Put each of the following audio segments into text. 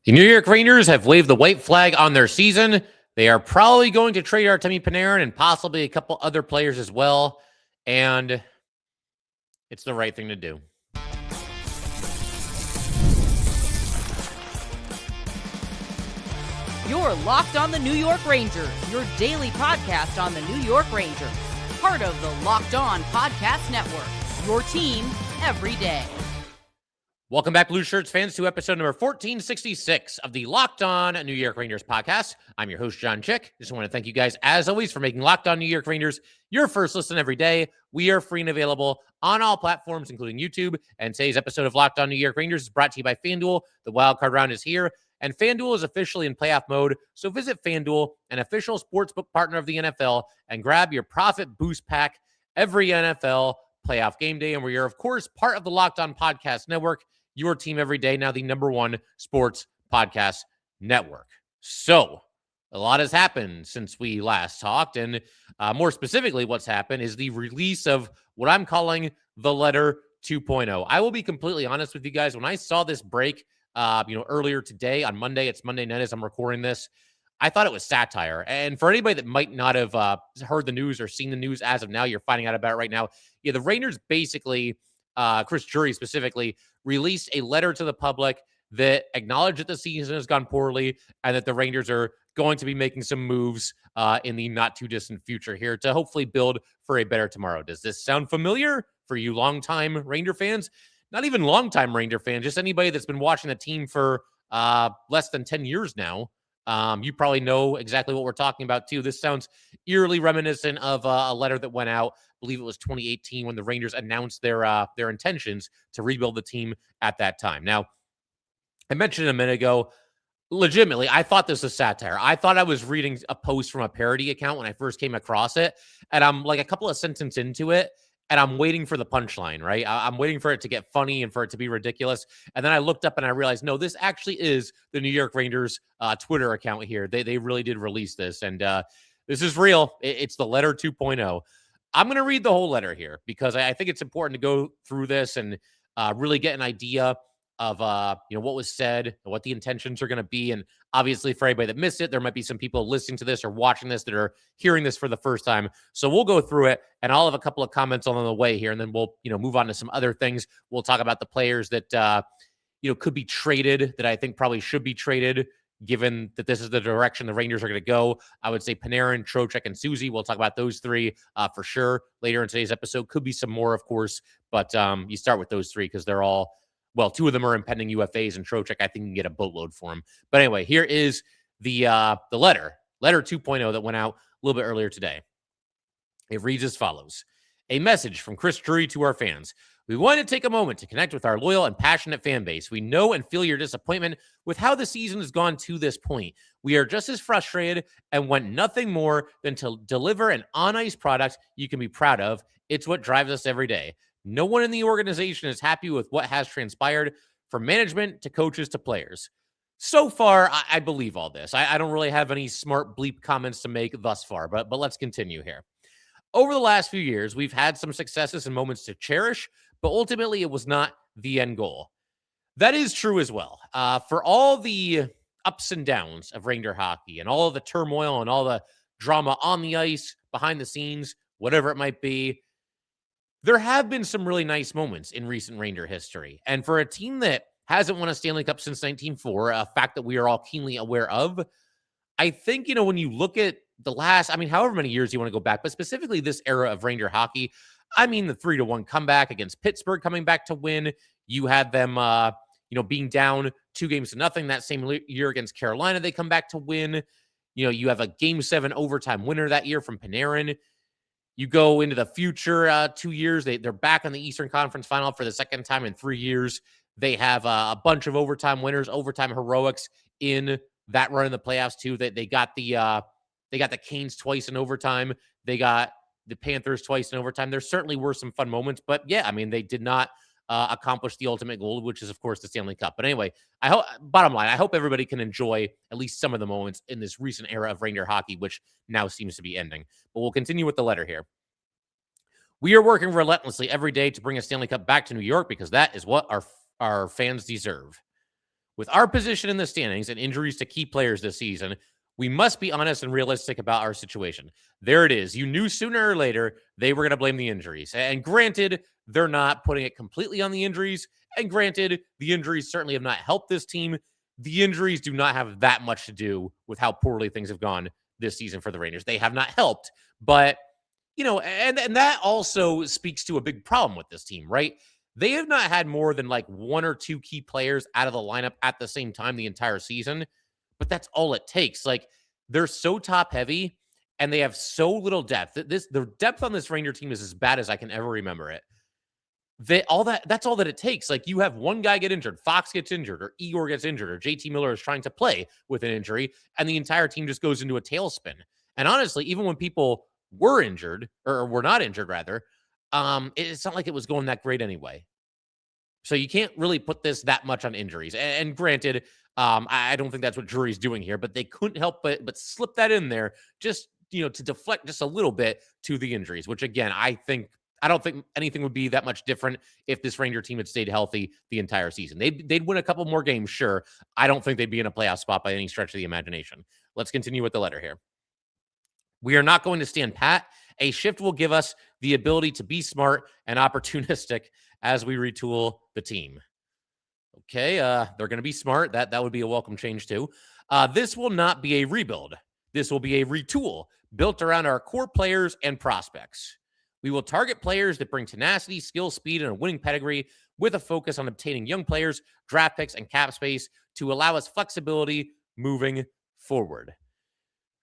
The New York Rangers have waved the white flag on their season. They are probably going to trade Artemi Panarin and possibly a couple other players as well. And it's the right thing to do. You're Locked on the New York Rangers, your daily podcast on the New York Rangers. Part of the Locked On Podcast Network, your team every day. Welcome back, Blue Shirts fans, to episode number 1466 of the Locked On New York Rangers podcast. I'm your host, John Chick. Just want to thank you guys, as always, for making Locked On New York Rangers your first listen every day. We are free and available on all platforms, including YouTube. And today's episode of Locked On New York Rangers is brought to you by FanDuel. The wildcard round is here, and FanDuel is officially in playoff mode. So visit FanDuel, an official sportsbook partner of the NFL, and grab your profit boost pack every NFL playoff game day. And we are, of course, part of the Locked On Podcast Network, your team every day, now the #1 sports podcast network. So a lot has happened since we last talked, and more specifically, what's happened is the release of what I'm calling the letter 2.0. I will be completely honest with you guys. When I saw this break, earlier today on Monday, it's Monday night as I'm recording this, I thought it was satire. And for anybody that might not have heard the news or seen the news as of now, you're finding out about it right now. Yeah, the Rangers basically, Drury specifically, released a letter to the public that acknowledged that the season has gone poorly and that the Rangers are going to be making some moves in the not too distant future here to hopefully build for a better tomorrow. Does this sound familiar for you longtime Ranger fans? Not even longtime Ranger fans, just anybody that's been watching the team for less than 10 years now. You probably know exactly what we're talking about too. This sounds eerily reminiscent of a letter that went out, I believe it was 2018, when the Rangers announced their intentions to rebuild the team at that time. Now, I mentioned a minute ago, legitimately, I thought this was satire. I thought I was reading a post from a parody account when I first came across it, and I'm like a couple of sentences into it, and I'm waiting for the punchline, right? I'm waiting for it to get funny and for it to be ridiculous. And then I looked up and I realized, no, this actually is the New York Rangers Twitter account here. They really did release this, and this is real. It's the letter 2.0. I'm going to read the whole letter here because I think it's important to go through this and really get an idea of what was said and what the intentions are going to be. And obviously, for anybody that missed it, there might be some people listening to this or watching this that are hearing this for the first time. So we'll go through it, and I'll have a couple of comments on the way here, and then we'll move on to some other things. We'll talk about the players that could be traded, that I think probably should be traded, given that this is the direction the Rangers are going to go. I would say Panarin, Trocheck, and Soucy. We'll talk about those three for sure later in today's episode. Could be some more, of course, but you start with those three because they're all, well, two of them are impending UFAs, and Trocheck, I think, you can get a boatload for him. But anyway, here is the letter 2.0 that went out a little bit earlier today. It reads as follows. A message from Drury to our fans. We want to take a moment to connect with our loyal and passionate fan base. We know and feel your disappointment with how the season has gone to this point. We are just as frustrated and want nothing more than to deliver an on-ice product you can be proud of. It's what drives us every day. No one in the organization is happy with what has transpired, from management to coaches to players. So far, I believe all this. I don't really have any smart bleep comments to make thus far, but let's continue here. Over the last few years, we've had some successes and moments to cherish, but ultimately it was not the end goal. That is true as well. For all the ups and downs of Ranger hockey and all of the turmoil and all the drama on the ice, behind the scenes, whatever it might be, there have been some really nice moments in recent Ranger history. And for a team that hasn't won a Stanley Cup since 1904, a fact that we are all keenly aware of, I think, when you look at the last, however many years you want to go back, but specifically this era of Ranger hockey, the 3-1 comeback against Pittsburgh, coming back to win. You had them, being down 2-0 that same year against Carolina. They come back to win. You have a Game 7 overtime winner that year from Panarin. You go into the future 2 years, they're back on the Eastern Conference Final for the second time in 3 years. They have a bunch of overtime winners, overtime heroics in that run in the playoffs too. They got the Canes twice in overtime. They got the Panthers twice in overtime. There certainly were some fun moments, but yeah, they did not accomplish the ultimate goal, which is, of course, the Stanley Cup. But anyway, bottom line, I hope everybody can enjoy at least some of the moments in this recent era of Ranger hockey, which now seems to be ending. But we'll continue with the letter here. We are working relentlessly every day to bring a Stanley Cup back to New York because that is what our fans deserve. With our position in the standings and injuries to key players this season, we must be honest and realistic about our situation. There it is. You knew sooner or later they were going to blame the injuries. And granted, they're not putting it completely on the injuries. And granted, the injuries certainly have not helped this team. The injuries do not have that much to do with how poorly things have gone this season for the Rangers. They have not helped. But, and that also speaks to a big problem with this team, right? They have not had more than like one or two key players out of the lineup at the same time the entire season. But that's all it takes. Like, they're so top heavy and they have so little depth. The depth on this Ranger team is as bad as I can ever remember it. That's all that it takes. Like, you have one guy get injured, Fox gets injured, or Igor gets injured, or JT Miller is trying to play with an injury, and the entire team just goes into a tailspin. And honestly, even when people were injured, or were not injured rather, it's not like it was going that great anyway. So you can't really put this that much on injuries. And granted, I don't think that's what Drury's doing here, but they couldn't help but slip that in there just, to deflect just a little bit to the injuries, which again, I don't think anything would be that much different if this Ranger team had stayed healthy the entire season. They'd win a couple more games, sure. I don't think they'd be in a playoff spot by any stretch of the imagination. Let's continue with the letter here. We are not going to stand pat. A shift will give us the ability to be smart and opportunistic as we retool the team. Okay, they're going to be smart. That would be a welcome change too. This will not be a rebuild. This will be a retool built around our core players and prospects. We will target players that bring tenacity, skill, speed, and a winning pedigree with a focus on obtaining young players, draft picks, and cap space to allow us flexibility moving forward.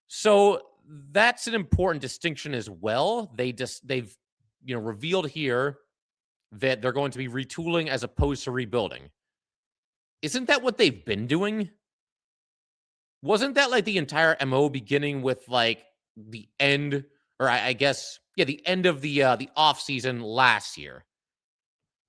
So that's an important distinction as well. They've revealed here that they're going to be retooling as opposed to rebuilding. Isn't that what they've been doing? Wasn't that like the entire MO beginning with like the end, or I guess, the end of the off season last year?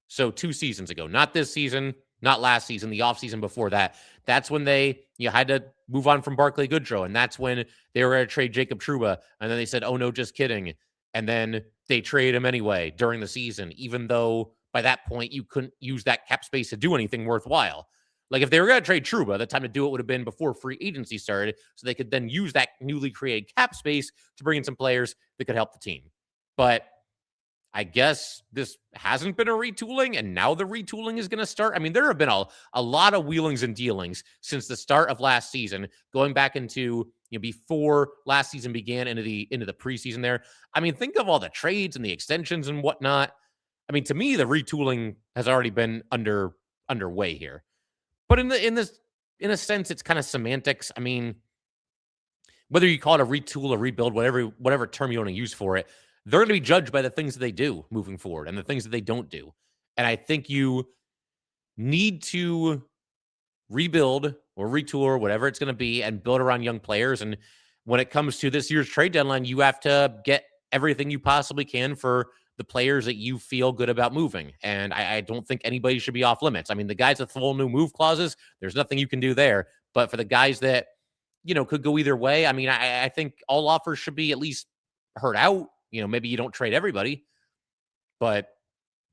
So 2 seasons ago, not this season, not last season, the off season before that. That's when they had to move on from Barclay Goodrow, and that's when they were going to trade Jacob Trouba, and then they said, "Oh no, just kidding," and then they traded him anyway during the season, even though by that point you couldn't use that cap space to do anything worthwhile. Like, if they were going to trade Trouba, the time to do it would have been before free agency started, so they could then use that newly created cap space to bring in some players that could help the team. But I guess this hasn't been a retooling, and now the retooling is going to start. I mean, there have been a lot of wheelings and dealings since the start of last season, going back into before last season began into the preseason there. I mean, think of all the trades and the extensions and whatnot. I mean, to me, the retooling has already been underway here. But in a sense, it's kind of semantics. I mean, whether you call it a retool, a rebuild, whatever term you want to use for it, they're going to be judged by the things that they do moving forward and the things that they don't do. And I think you need to rebuild or retool or whatever it's going to be and build around young players. And when it comes to this year's trade deadline, you have to get everything you possibly can for the players that you feel good about moving. And I don't think anybody should be off limits. I mean, the guys with full new move clauses, there's nothing you can do there. But for the guys that, could go either way, I mean, I think all offers should be at least heard out. Maybe you don't trade everybody, but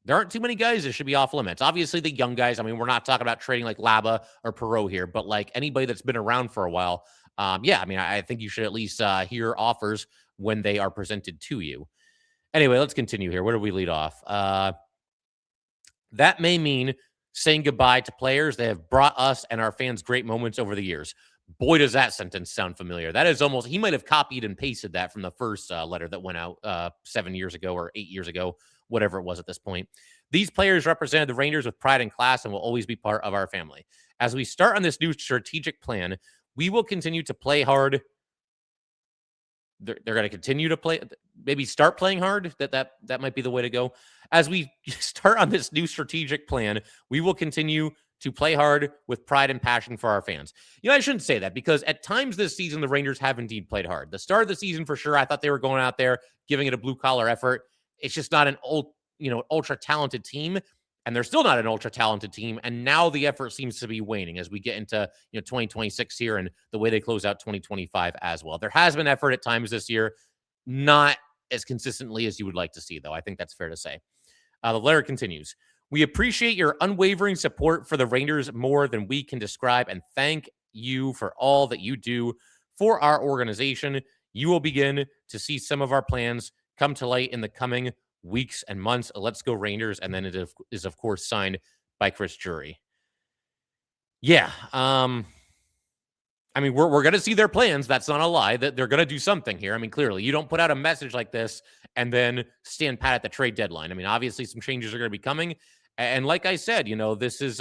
there aren't too many guys that should be off limits. Obviously, the young guys, I mean, we're not talking about trading like Laba or Perreault here, but like anybody that's been around for a while, I mean, I think you should at least hear offers when they are presented to you. Anyway, let's continue here. Where do we lead off? That may mean saying goodbye to players that have brought us and our fans great moments over the years. Boy, does that sentence sound familiar. That is almost, he might have copied and pasted that from the first letter that went out 7 years ago or 8 years ago, whatever it was at this point. These players represented the Rangers with pride and class and will always be part of our family. As we start on this new strategic plan, we will continue to play hard. They're going to continue to play, maybe start playing hard. That might be the way to go. As we start on this new strategic plan, we will continue to play hard with pride and passion for our fans. I shouldn't say that because at times this season, the Rangers have indeed played hard. The start of the season, for sure, I thought they were going out there, giving it a blue collar effort. It's just not an ultra talented team. And they're still not an ultra talented team. And now the effort seems to be waning as we get into 2026 here and the way they close out 2025 as well. There has been effort at times this year, not as consistently as you would like to see, though. I think that's fair to say. The letter continues. We appreciate your unwavering support for the Rangers more than we can describe, and thank you for all that you do for our organization. You will begin to see some of our plans come to light in the coming weeks and months. Let's go Rangers. And then it is, of course, signed by Chris Drury. Yeah. I mean, we're going to see their plans. That's not a lie. That they're going to do something here. I mean, clearly, you don't put out a message like this and then stand pat at the trade deadline. I mean, obviously, some changes are going to be coming. And like I said, this is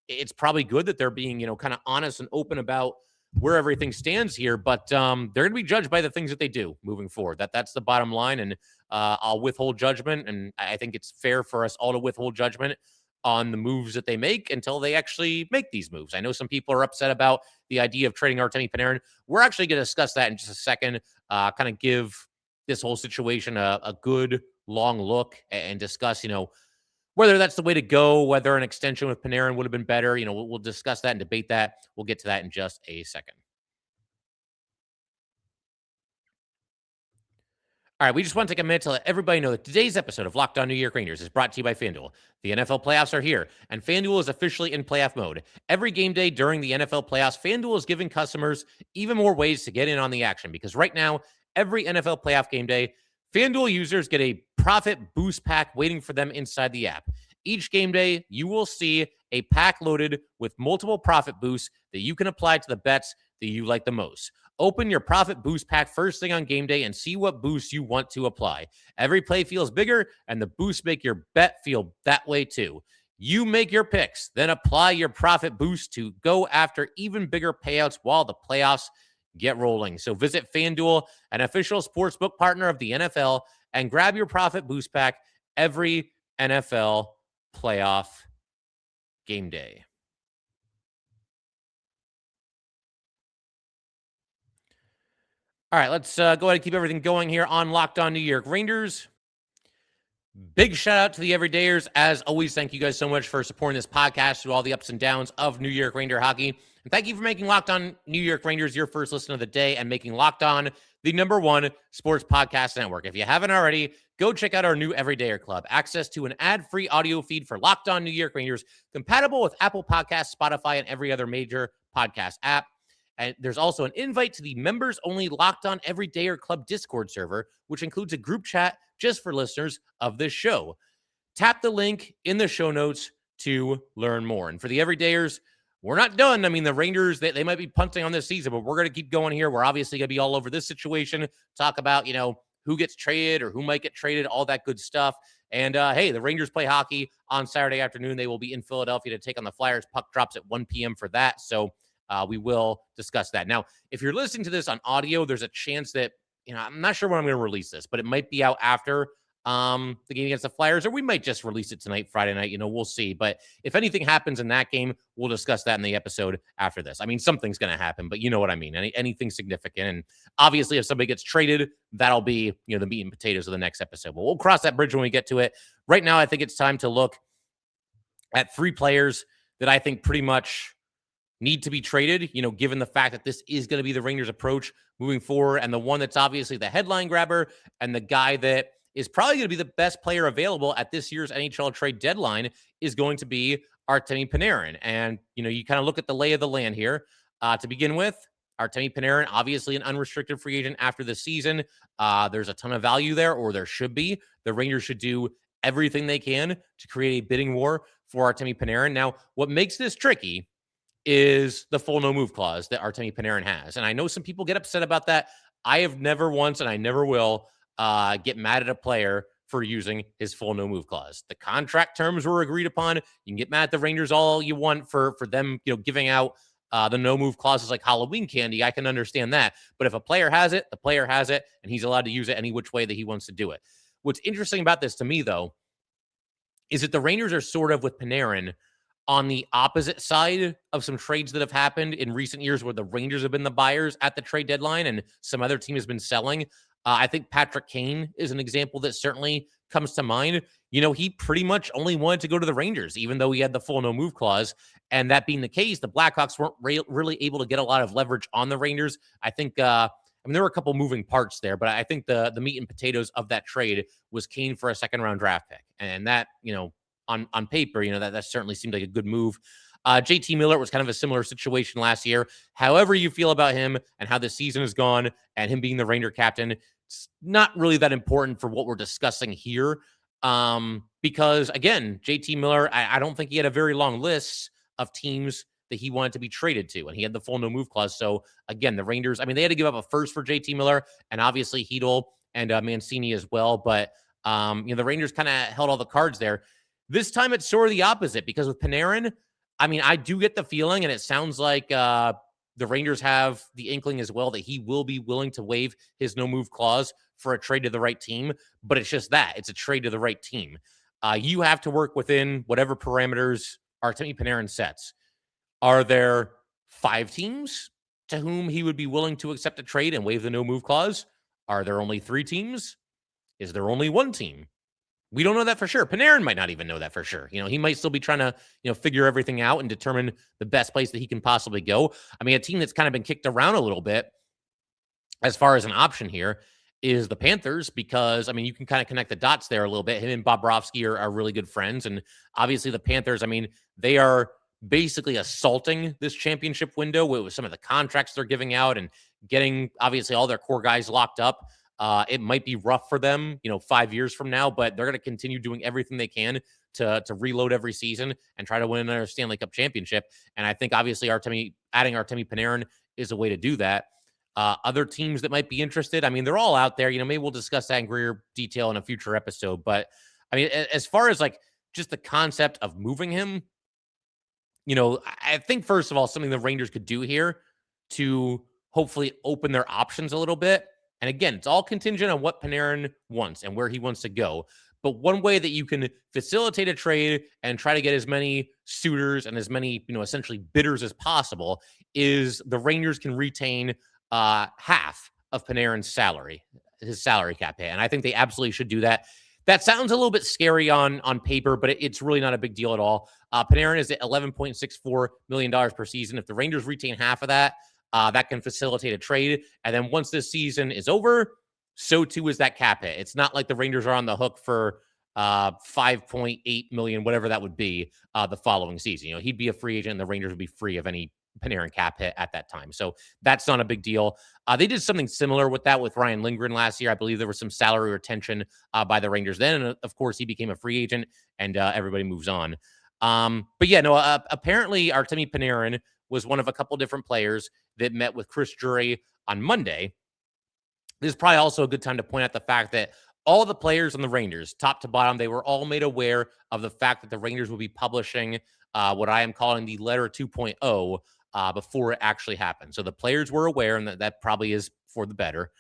it's probably good that they're being, kind of honest and open about where everything stands here. But they're going to be judged by the things that they do moving forward. That's the bottom line. And I'll withhold judgment. And I think it's fair for us all to withhold judgment on the moves that they make until they actually make these moves. I know some people are upset about the idea of trading Artemi Panarin. We're actually going to discuss that in just a second, kind of give this whole situation a good long look and discuss, whether that's the way to go, whether an extension with Panarin would have been better. We'll discuss that and debate that. We'll get to that in just a second. All right, we just want to take a minute to let everybody know that today's episode of Locked On New York Rangers is brought to you by FanDuel. The NFL playoffs are here, and FanDuel is officially in playoff mode. Every game day during the NFL playoffs, FanDuel is giving customers even more ways to get in on the action because right now, every NFL playoff game day, FanDuel users get a profit boost pack waiting for them inside the app. Each game day, you will see a pack loaded with multiple profit boosts that you can apply to the bets that you like the most. Open your profit boost pack first thing on game day and see what boosts you want to apply. Every play feels bigger, and the boosts make your bet feel that way too. You make your picks, then apply your profit boost to go after even bigger payouts while the playoffs get rolling. So visit FanDuel, an official sportsbook partner of the NFL, and grab your profit boost pack every NFL playoff game day. All right, let's go ahead and keep everything going here on Locked On New York Rangers. Big shout out to the everydayers. As always, thank you guys so much for supporting this podcast through all the ups and downs of New York Ranger hockey. And thank you for making Locked On New York Rangers your first listen of the day and making Locked On the #1 sports podcast network. If you haven't already, go check out our new Everydayer Club. Access to an ad-free audio feed for Locked On New York Rangers, compatible with Apple Podcasts, Spotify, and every other major podcast app. And there's also an invite to the members-only Locked On Everydayer Club Discord server, which includes a group chat just for listeners of this show. Tap the link in the show notes to learn more. And for the Everydayers, we're not done. I mean, the Rangers, they might be punting on this season, but we're going to keep going here. We're obviously going to be all over this situation, talk about, who gets traded or who might get traded, all that good stuff. And, hey, the Rangers play hockey on Saturday afternoon. They will be in Philadelphia to take on the Flyers. Puck drops at 1 p.m. for that. So we will discuss that. Now, if you're listening to this on audio, there's a chance that, I'm not sure when I'm going to release this, but it might be out after the game against the Flyers, or we might just release it tonight, Friday night. We'll see. But if anything happens in that game, we'll discuss that in the episode after this. I mean, something's going to happen, but you know what I mean. Anything significant. And obviously, if somebody gets traded, that'll be, the meat and potatoes of the next episode. But we'll cross that bridge when we get to it. Right now, I think it's time to look at 3 players that I think pretty much need to be traded, given the fact that this is going to be the Rangers' approach moving forward. And the one that's obviously the headline grabber and the guy that is probably going to be the best player available at this year's NHL trade deadline is going to be Artemi Panarin. And, you kind of look at the lay of the land here. To begin with, Artemi Panarin, obviously an unrestricted free agent after the season. There's a ton of value there, or there should be. The Rangers should do everything they can to create a bidding war for Artemi Panarin. Now, what makes this tricky is the full no move clause that Artemi Panarin has. And I know some people get upset about that. I have never once, and I never will, get mad at a player for using his full no move clause. The contract terms were agreed upon. You can get mad at the Rangers all you want for them, giving out the no move clauses like Halloween candy. I can understand that. But if a player has it, the player has it, and he's allowed to use it any which way that he wants to do it. What's interesting about this to me, though, is that the Rangers are sort of with Panarin on the opposite side of some trades that have happened in recent years where the Rangers have been the buyers at the trade deadline and some other team has been selling. I think Patrick Kane is an example that certainly comes to mind. He pretty much only wanted to go to the Rangers, even though he had the full no move clause. And that being the case, the Blackhawks weren't really able to get a lot of leverage on the Rangers. I think, there were a couple moving parts there, but I think the meat and potatoes of that trade was Kane for a second round draft pick. And that, on paper, that certainly seemed like a good move. JT Miller was kind of a similar situation last year. However you feel about him and how the season has gone and him being the Ranger captain, it's not really that important for what we're discussing here. Because again, JT Miller, I don't think he had a very long list of teams that he wanted to be traded to, and he had the full no move clause. So again, the Rangers, they had to give up a first for JT Miller and obviously Hedl and Mancini as well. But the Rangers kind of held all the cards there. This time it's sort of the opposite, because with Panarin, I do get the feeling, and it sounds like the Rangers have the inkling as well, that he will be willing to waive his no-move clause for a trade to the right team. But it's just that. It's a trade to the right team. You have to work within whatever parameters Artemi Panarin sets. Are there 5 teams to whom he would be willing to accept a trade and waive the no-move clause? Are there only 3 teams? Is there only 1 team? We don't know that for sure. Panarin might not even know that for sure. He might still be trying to, figure everything out and determine the best place that he can possibly go. A team that's kind of been kicked around a little bit as far as an option here is the Panthers, because, you can kind of connect the dots there a little bit. Him and Bobrovsky are really good friends. And obviously the Panthers, they are basically assaulting this championship window with some of the contracts they're giving out and getting, obviously, all their core guys locked up. It might be rough for them, 5 years from now, but they're going to continue doing everything they can to reload every season and try to win another Stanley Cup championship. And I think obviously adding Artemi Panarin is a way to do that. Other teams that might be interested, they're all out there. Maybe we'll discuss that in greater detail in a future episode. But as far as like just the concept of moving him, I think first of all, something the Rangers could do here to hopefully open their options a little bit. And again, it's all contingent on what Panarin wants and where he wants to go. But one way that you can facilitate a trade and try to get as many suitors and as many, essentially bidders as possible is the Rangers can retain half of Panarin's salary, his salary cap hit. And I think they absolutely should do that. That sounds a little bit scary on paper, but it's really not a big deal at all. Panarin is at $11.64 million per season. If the Rangers retain half of that, that can facilitate a trade. And then once this season is over, so too is that cap hit. It's not like the Rangers are on the hook for $5.8 million, whatever that would be, the following season. He'd be a free agent and the Rangers would be free of any Panarin cap hit at that time. So that's not a big deal. They did something similar with that with Ryan Lindgren last year. I believe there was some salary retention by the Rangers then. And of course, he became a free agent and everybody moves on. But yeah, no, apparently Artemi Panarin was one of a couple different players that met with Chris Drury on Monday. This is probably also a good time to point out the fact that all the players on the Rangers, top to bottom, they were all made aware of the fact that the Rangers will be publishing what I am calling the letter 2.0 before it actually happened. So the players were aware, and that probably is for the better.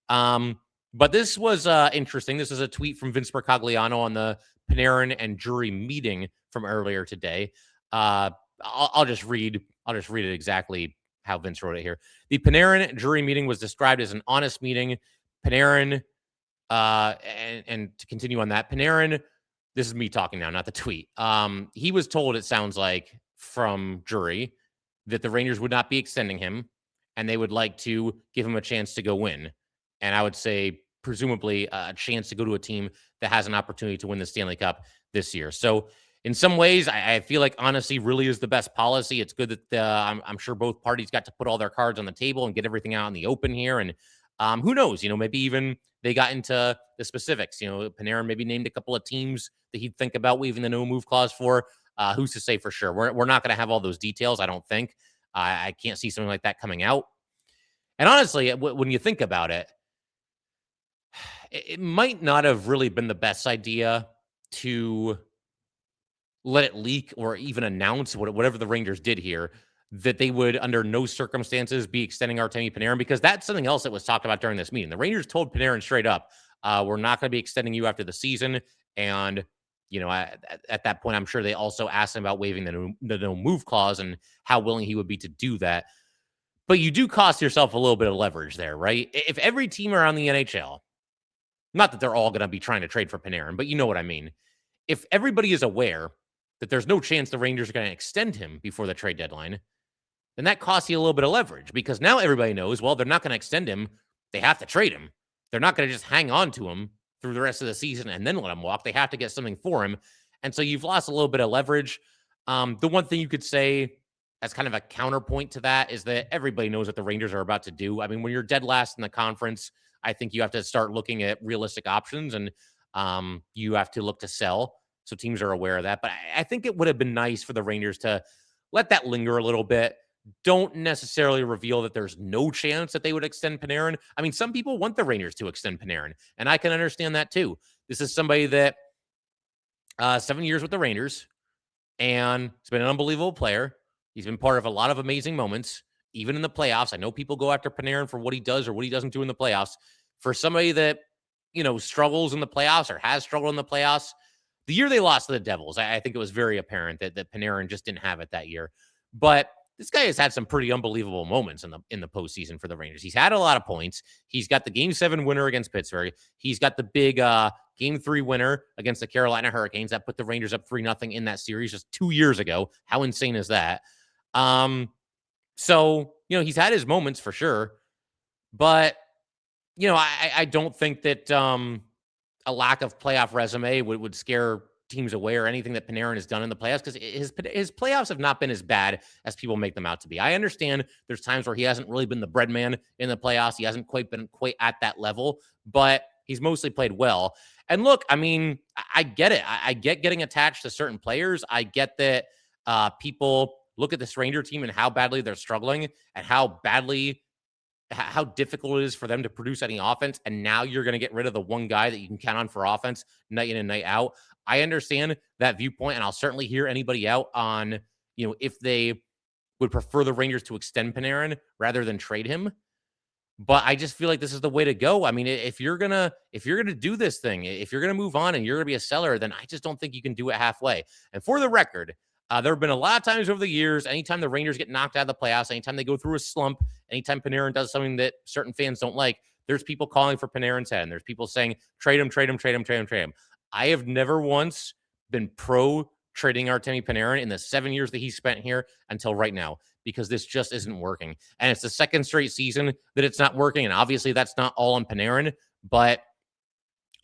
But this was interesting. This is a tweet from Vince Mercogliano on the Panarin and Drury meeting from earlier today. I'll just read it exactly how Vince wrote it here. The Panarin Drury meeting was described as an honest meeting. Panarin, and to continue on that, Panarin, this is me talking now, not the tweet. He was told, it sounds like, from Drury that the Rangers would not be extending him and they would like to give him a chance to go win. And I would say, presumably, a chance to go to a team that has an opportunity to win the Stanley Cup this year. So in some ways, I feel like honesty really is the best policy. It's good that I'm sure both parties got to put all their cards on the table and get everything out in the open here. And who knows, maybe even they got into the specifics. Panarin maybe named a couple of teams that he'd think about waiving the no-move clause for. Who's to say for sure? We're not going to have all those details, I don't think. I can't see something like that coming out. And honestly, when you think about it, it might not have really been the best idea to let it leak or even announce whatever the Rangers did here, that they would under no circumstances be extending Artemi Panarin, because that's something else that was talked about during this meeting. The Rangers told Panarin straight up, we're not going to be extending you after the season. And, at that point, I'm sure they also asked him about waiving the no move clause and how willing he would be to do that. But you do cost yourself a little bit of leverage there, right? If every team around the NHL, not that they're all going to be trying to trade for Panarin, but you know what I mean. If everybody is aware that there's no chance the Rangers are going to extend him before the trade deadline, then that costs you a little bit of leverage, because now everybody knows, well, they're not going to extend him. They have to trade him. They're not going to just hang on to him through the rest of the season and then let him walk. They have to get something for him. And so you've lost a little bit of leverage. The one thing you could say as kind of a counterpoint to that is that everybody knows what the Rangers are about to do. I mean, when you're dead last in the conference, I think you have to start looking at realistic options, and you have to look to sell. So teams are aware of that. But I think it would have been nice for the Rangers to let that linger a little bit. Don't necessarily reveal that there's no chance that they would extend Panarin. I mean, some people want the Rangers to extend Panarin, and I can understand that too. This is somebody that 7 years with the Rangers, and he's been an unbelievable player. He's been part of a lot of amazing moments, even in the playoffs. I know people go after Panarin for what he does or what he doesn't do in the playoffs. For somebody that, struggles in the playoffs or has struggled in the playoffs, the year they lost to the Devils, I think it was very apparent that Panarin just didn't have it that year. But this guy has had some pretty unbelievable moments in the postseason for the Rangers. He's had a lot of points. He's got the Game 7 winner against Pittsburgh. He's got the big Game 3 winner against the Carolina Hurricanes that put the Rangers up 3-0 in that series just 2 years ago. How insane is that? So, he's had his moments for sure. But, I don't think that a lack of playoff resume would scare teams away or anything that Panarin has done in the playoffs, because his playoffs have not been as bad as people make them out to be. I understand there's times where he hasn't really been the bread man in the playoffs. He hasn't been quite at that level, but he's mostly played well. And look, I mean, I get it. I get getting attached to certain players. I get that people look at this Ranger team and how badly they're struggling and how difficult it is for them to produce any offense. And now you're going to get rid of the one guy that you can count on for offense night in and night out. I understand that viewpoint, and I'll certainly hear anybody out on, if they would prefer the Rangers to extend Panarin rather than trade him. But I just feel like this is the way to go. I mean, if you're gonna do this thing, if you're gonna move on and you're gonna be a seller, then I just don't think you can do it halfway. And for the record, there have been a lot of times over the years, anytime the Rangers get knocked out of the playoffs, anytime they go through a slump, anytime Panarin does something that certain fans don't like, there's people calling for Panarin's head, and there's people saying, trade him, trade him, trade him, trade him, trade him. I have never once been pro trading Artemi Panarin in the 7 years that he spent here until right now, because this just isn't working. And it's the second straight season that it's not working. And obviously that's not all on Panarin, but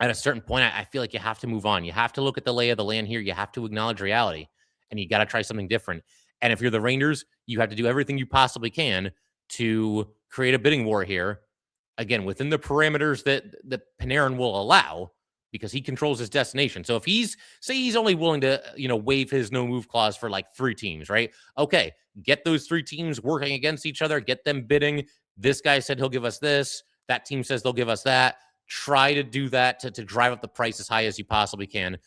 at a certain point, I feel like you have to move on. You have to look at the lay of the land here. You have to acknowledge reality, and you got to try something different. And if you're the Rangers, you have to do everything you possibly can to create a bidding war here, again, within the parameters that Panarin will allow, because he controls his destination. So if he's only willing to, waive his no move clause for like 3 teams, right? Okay, get those 3 teams working against each other, get them bidding. This guy said he'll give us this. That team says they'll give us that. Try to do that to drive up the price as high as you possibly can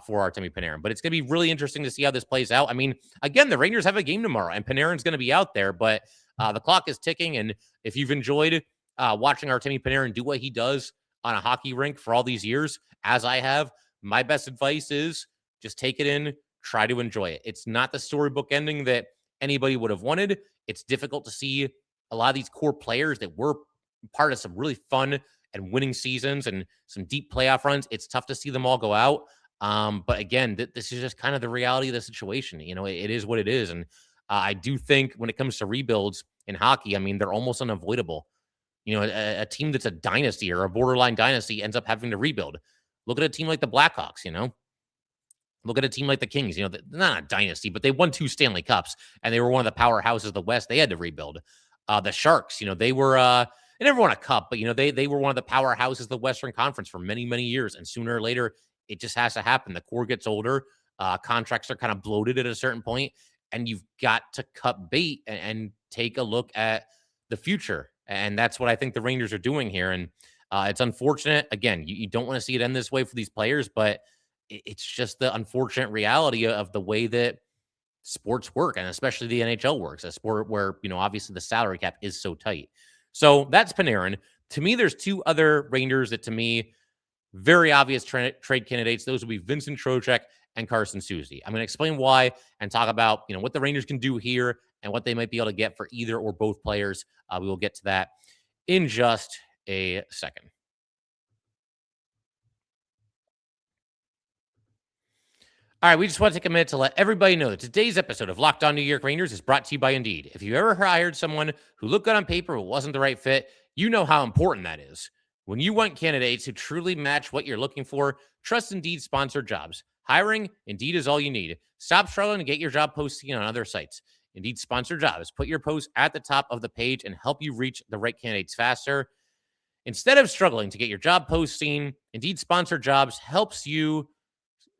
for Artemi Panarin. But it's going to be really interesting to see how this plays out. I mean, again, the Rangers have a game tomorrow, and Panarin's going to be out there, but the clock is ticking. And if you've enjoyed watching Artemi Panarin do what he does on a hockey rink for all these years, as I have, my best advice is just take it in, try to enjoy it. It's not the storybook ending that anybody would have wanted. It's difficult to see a lot of these core players that were part of some really fun and winning seasons and some deep playoff runs. It's tough to see them all go out. But again, this is just kind of the reality of the situation. It is what it is. And I do think when it comes to rebuilds in hockey, I mean, they're almost unavoidable. A team that's a dynasty or a borderline dynasty ends up having to rebuild. Look at a team like the Blackhawks, Look at a team like the Kings, they're not a dynasty, but they won 2 Stanley Cups, and they were one of the powerhouses of the West. They had to rebuild. The Sharks, they were, they never won a cup, but, they were one of the powerhouses of the Western Conference for many, many years. And sooner or later, it just has to happen. The core gets older. Contracts are kind of bloated at a certain point, and you've got to cut bait and take a look at the future. And that's what I think the Rangers are doing here. And it's unfortunate. Again, you don't want to see it end this way for these players, but it's just the unfortunate reality of the way that sports work, and especially the NHL works, a sport where, obviously the salary cap is so tight. So that's Panarin. To me, there's 2 other Rangers that, to me, very obvious trade candidates. Those would be Vincent Trocheck and Carson Soucy. I'm going to explain why and talk about, what the Rangers can do here and what they might be able to get for either or both players. We will get to that in just a second. All right, we just want to take a minute to let everybody know that today's episode of Locked On New York Rangers is brought to you by Indeed. If you ever hired someone who looked good on paper but wasn't the right fit, you know how important that is. When you want candidates who truly match what you're looking for, trust Indeed sponsored jobs. Hiring, Indeed is all you need. Stop struggling to get your job posting on other sites. Indeed sponsor jobs. Put your post at the top of the page and help you reach the right candidates faster. Instead of struggling to get your job posting, Indeed sponsor jobs helps your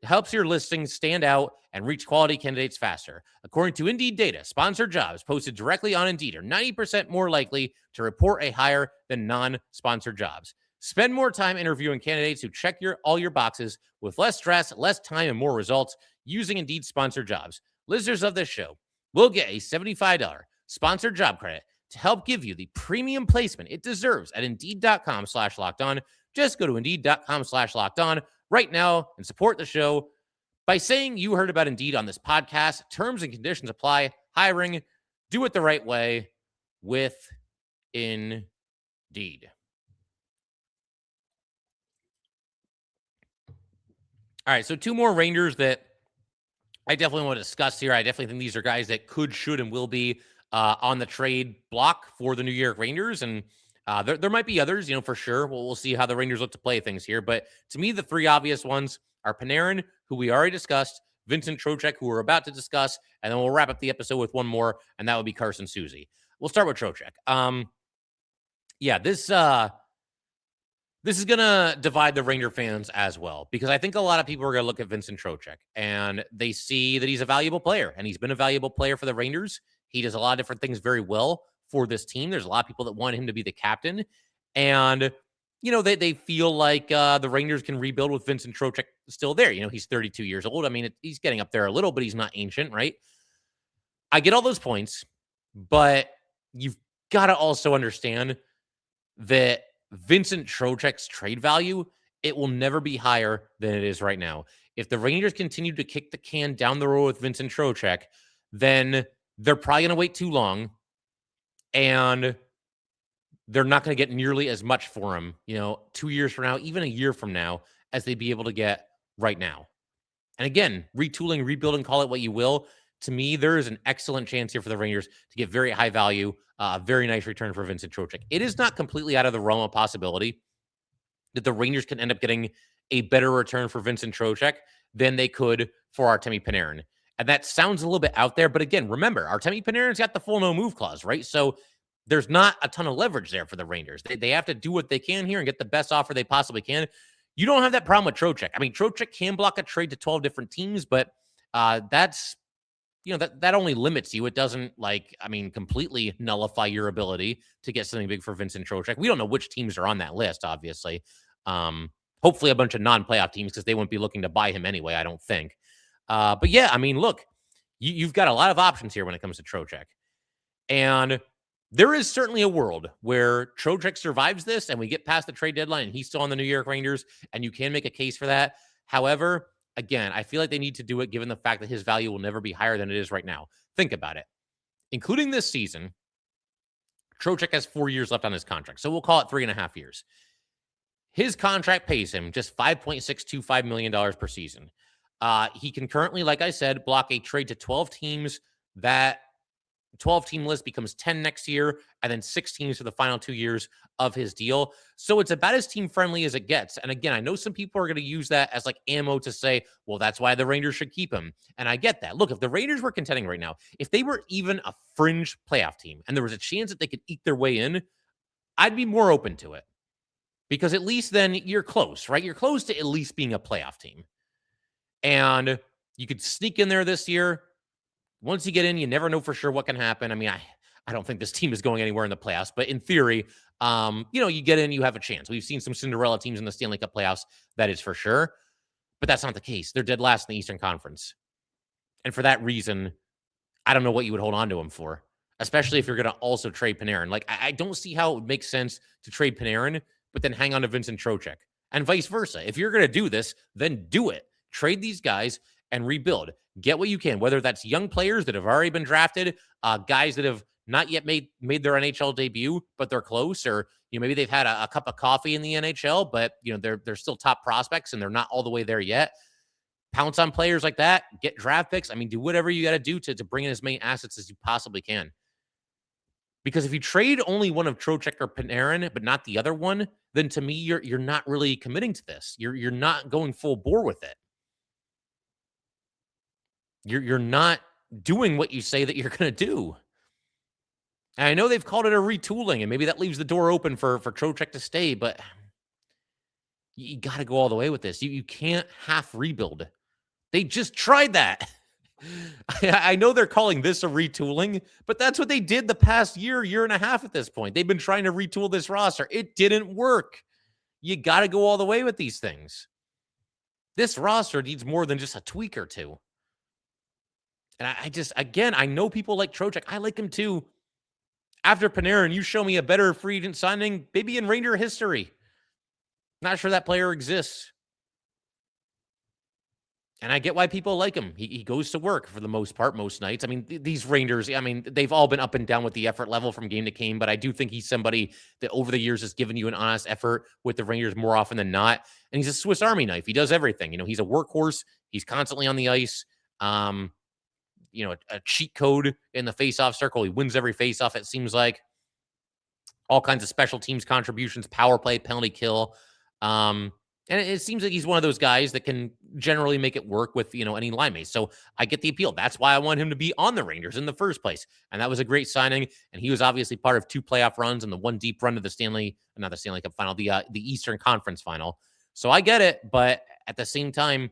listings stand out and reach quality candidates faster. According to Indeed data, sponsored jobs posted directly on Indeed are 90% more likely to report a hire than non-sponsored jobs. Spend more time interviewing candidates who check all your boxes with less stress, less time, and more results using Indeed sponsored jobs. Listeners of this show will get a $75 sponsored job credit to help give you the premium placement it deserves at Indeed.com/lockedon. Just go to Indeed.com/lockedon right now and support the show by saying you heard about Indeed on this podcast. Terms and conditions apply. Hiring, do it the right way with Indeed. All right, so two more Rangers that I definitely want to discuss here. I definitely think these are guys that could, should, and will be on the trade block for the New York Rangers. And there might be others, for sure. We'll see how the Rangers look to play things here. But to me, the three obvious ones are Panarin, who we already discussed, Vincent Trocheck, who we're about to discuss, and then we'll wrap up the episode with one more, and that would be Carson Soucy. We'll start with Trocheck. This is going to divide the Ranger fans as well, because I think a lot of people are going to look at Vincent Trocheck and they see that he's a valuable player, and he's been a valuable player for the Rangers. He does a lot of different things very well for this team. There's a lot of people that want him to be the captain, and they feel like the Rangers can rebuild with Vincent Trocheck still there. He's 32 years old. I mean, he's getting up there a little, but he's not ancient, right? I get all those points, but you've got to also understand that Vincent Trocheck's trade value, it will never be higher than it is right now. If the Rangers continue to kick the can down the road with Vincent Trocheck, then they're probably going to wait too long, and they're not going to get nearly as much for him, 2 years from now, even a year from now, as they'd be able to get right now. And again, retooling, rebuilding, call it what you will. To me, there is an excellent chance here for the Rangers to get very high value, very nice return for Vincent Trocheck. It is not completely out of the realm of possibility that the Rangers can end up getting a better return for Vincent Trocheck than they could for Artemi Panarin. And that sounds a little bit out there, but again, remember, Artemi Panarin's got the full no-move clause, right? So there's not a ton of leverage there for the Rangers. They have to do what they can here and get the best offer they possibly can. You don't have that problem with Trocheck. I mean, Trocheck can block a trade to 12 different teams, but that's that only limits you. It doesn't completely nullify your ability to get something big for Vincent Trocheck. We don't know which teams are on that list, obviously. Hopefully a bunch of non-playoff teams, because they wouldn't be looking to buy him anyway, I don't think. But yeah, I mean, look, you've got a lot of options here when it comes to Trocheck. And there is certainly a world where Trocheck survives this and we get past the trade deadline and he's still on the New York Rangers, and you can make a case for that. However, again, I feel like they need to do it given the fact that his value will never be higher than it is right now. Think about it. Including this season, Trocheck has 4 years left on his contract, so we'll call it 3.5 years. His contract pays him just $5.625 million per season. He can currently, like I said, block a trade to 12 teams. That 12-team list becomes 10 next year, and then 6 teams for the final 2 years of his deal. So it's about as team-friendly as it gets. And again, I know some people are going to use that as like ammo to say, well, that's why the Rangers should keep him. And I get that. Look, if the Rangers were contending right now, if they were even a fringe playoff team and there was a chance that they could eke their way in, I'd be more open to it. Because at least then you're close, right? You're close to at least being a playoff team. And you could sneak in there this year. Once you get in, you never know for sure what can happen. I mean, I don't think this team is going anywhere in the playoffs, but in theory, you get in, you have a chance. We've seen some Cinderella teams in the Stanley Cup playoffs, that is for sure. But that's not the case. They're dead last in the Eastern Conference. And for that reason, I don't know what you would hold on to him for, especially if you're going to also trade Panarin. Like, I don't see how it would make sense to trade Panarin, but then hang on to Vincent Trocheck, and vice versa. If you're going to do this, then do it. Trade these guys and rebuild. Get what you can, whether that's young players that have already been drafted, guys that have not yet made their NHL debut, but they're close, or maybe they've had a cup of coffee in the NHL, but they're still top prospects and they're not all the way there yet. Pounce on players like that, get draft picks. I mean, do whatever you got to do to bring in as many assets as you possibly can. Because if you trade only one of Trocheck or Panarin, but not the other one, then to me, you're not really committing to this. You're not going full bore with it. You're not doing what you say that you're going to do. And I know they've called it a retooling, and maybe that leaves the door open for Trocheck to stay, but you got to go all the way with this. You can't half rebuild. They just tried that. I know they're calling this a retooling, but that's what they did the past year and a half at this point. They've been trying to retool this roster. It didn't work. You got to go all the way with these things. This roster needs more than just a tweak or two. And I know people like Trocheck. I like him too. After Panarin, you show me a better free agent signing, maybe in Ranger history. Not sure that player exists. And I get why people like him. He goes to work for the most part, most nights. I mean, these Rangers, they've all been up and down with the effort level from game to game, but I do think he's somebody that over the years has given you an honest effort with the Rangers more often than not. And he's a Swiss Army knife. He does everything. He's a workhorse. He's constantly on the ice. A cheat code in the faceoff circle. He wins every faceoff, it seems like. All kinds of special teams contributions, power play, penalty kill. And it seems like he's one of those guys that can generally make it work with, any line mate. So I get the appeal. That's why I want him to be on the Rangers in the first place. And that was a great signing. And he was obviously part of 2 playoff runs and the one deep run to the Stanley Cup final, the Eastern Conference final. So I get it. But at the same time,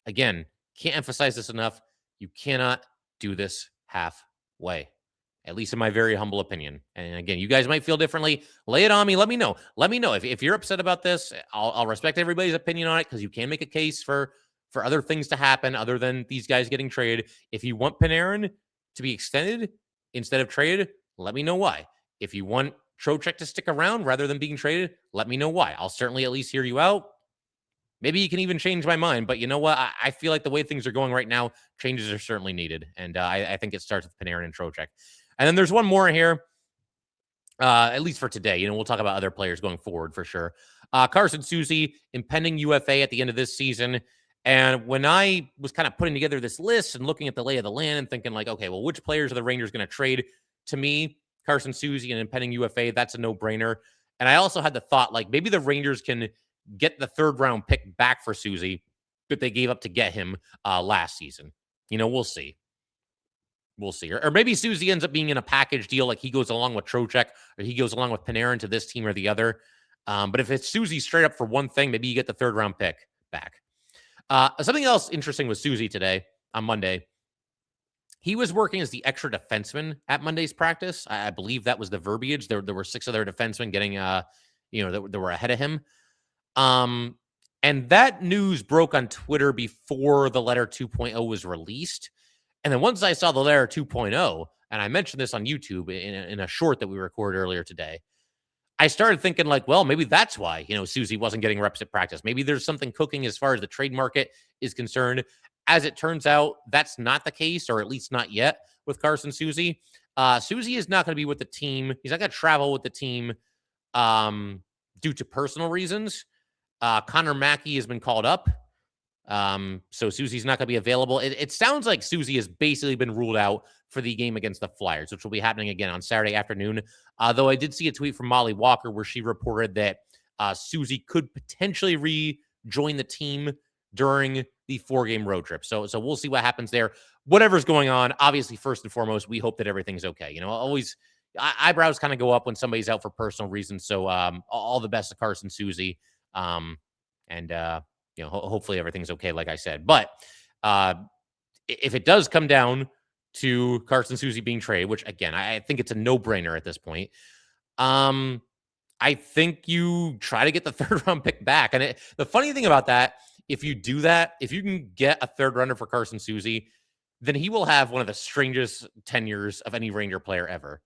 again, can't emphasize this enough. You cannot do this halfway. At least in my very humble opinion. And again, you guys might feel differently. Lay it on me. Let me know. Let me know. If you're upset about this, I'll respect everybody's opinion on it because you can make a case for other things to happen other than these guys getting traded. If you want Panarin to be extended instead of traded, let me know why. If you want Trocheck to stick around rather than being traded, let me know why. I'll certainly at least hear you out. Maybe you can even change my mind. But you know what? I feel like the way things are going right now, changes are certainly needed. And I think it starts with Panarin and Trocheck. And then there's one more here, at least for today. We'll talk about other players going forward for sure. Carson Soucy, impending UFA at the end of this season. And when I was kind of putting together this list and looking at the lay of the land and thinking like, okay, well, which players are the Rangers going to trade? To me, Carson Soucy and impending UFA, that's a no-brainer. And I also had the thought, like, maybe the Rangers can get the 3rd-round pick back for Soucy that they gave up to get him last season. We'll see. We'll see. Or maybe Soucy ends up being in a package deal, like he goes along with Trocheck or he goes along with Panarin to this team or the other. But if it's Soucy straight up for one thing, maybe you get the 3rd-round pick back. Something else interesting with Soucy today on Monday. He was working as the extra defenseman at Monday's practice. I believe that was the verbiage. There were 6 other defensemen getting, that were ahead of him. And that news broke on Twitter before the letter 2.0 was released. And then once I saw the letter 2.0, and I mentioned this on YouTube in a short that we recorded earlier today, I started thinking like, well, maybe that's why, Soucy wasn't getting reps at practice. Maybe there's something cooking as far as the trade market is concerned. As it turns out, that's not the case, or at least not yet with Carson Soucy. Soucy is not going to be with the team. He's not going to travel with the team due to personal reasons. Connor Mackey has been called up. So Soucy's not going to be available. It sounds like Soucy has basically been ruled out for the game against the Flyers, which will be happening again on Saturday afternoon. Though I did see a tweet from Molly Walker where she reported that Soucy could potentially rejoin the team during the 4-game road trip. So we'll see what happens there. Whatever's going on, obviously, first and foremost, we hope that everything's okay. Always eyebrows kind of go up when somebody's out for personal reasons. So all the best to Carson Soucy. Hopefully everything's okay, like I said. But if it does come down to Carson Soucy being traded, which, again, I think it's a no-brainer at this point, I think you try to get the 3rd-round pick back. And the funny thing about that, if you do that, if you can get a 3rd rounder for Carson Soucy, then he will have one of the strangest tenures of any Ranger player ever.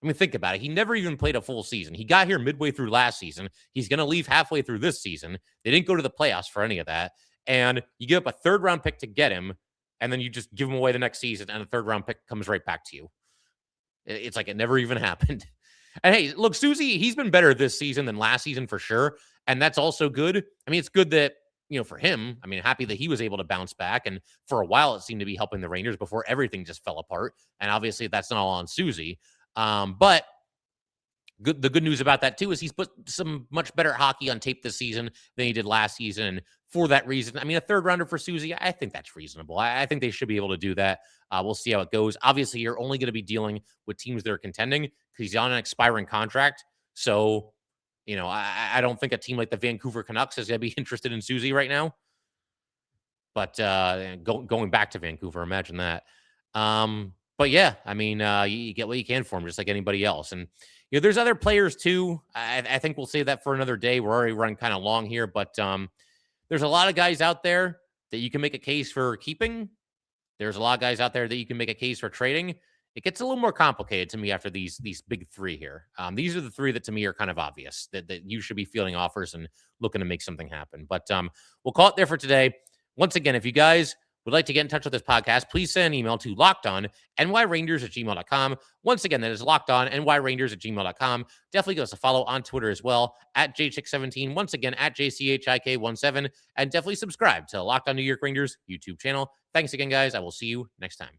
I mean, think about it. He never even played a full season. He got here midway through last season. He's going to leave halfway through this season. They didn't go to the playoffs for any of that. And you give up a 3rd-round pick to get him, and then you just give him away the next season, and a 3rd-round pick comes right back to you. It's like it never even happened. And hey, look, Soucy, he's been better this season than last season for sure. And that's also good. I mean, it's good that, for him, happy that he was able to bounce back. And for a while, it seemed to be helping the Rangers before everything just fell apart. And obviously, that's not all on Soucy. But The good news about that, too, is he's put some much better hockey on tape this season than he did last season. And for that reason, I mean, a third rounder for Soucy, I think that's reasonable. I think they should be able to do that. We'll see how it goes. Obviously, you're only going to be dealing with teams that are contending because he's on an expiring contract. So, I don't think a team like the Vancouver Canucks is going to be interested in Soucy right now. But going back to Vancouver, imagine that. But yeah, I mean, you get what you can for him, just like anybody else. And there's other players too. I think we'll save that for another day. We're already running kind of long here, but there's a lot of guys out there that you can make a case for keeping. There's a lot of guys out there that you can make a case for trading. It gets a little more complicated to me after these big three here. These are the three that to me are kind of obvious that you should be fielding offers and looking to make something happen. But we'll call it there for today. Once again, if you guys would like to get in touch with this podcast, please send an email to lockedonnyrangers@gmail.com. Once again, that is lockedonnyrangers@gmail.com. Definitely give us a follow on Twitter as well, @jchick17. Once again, @jchik17. And definitely subscribe to Locked On New York Rangers YouTube channel. Thanks again, guys. I will see you next time.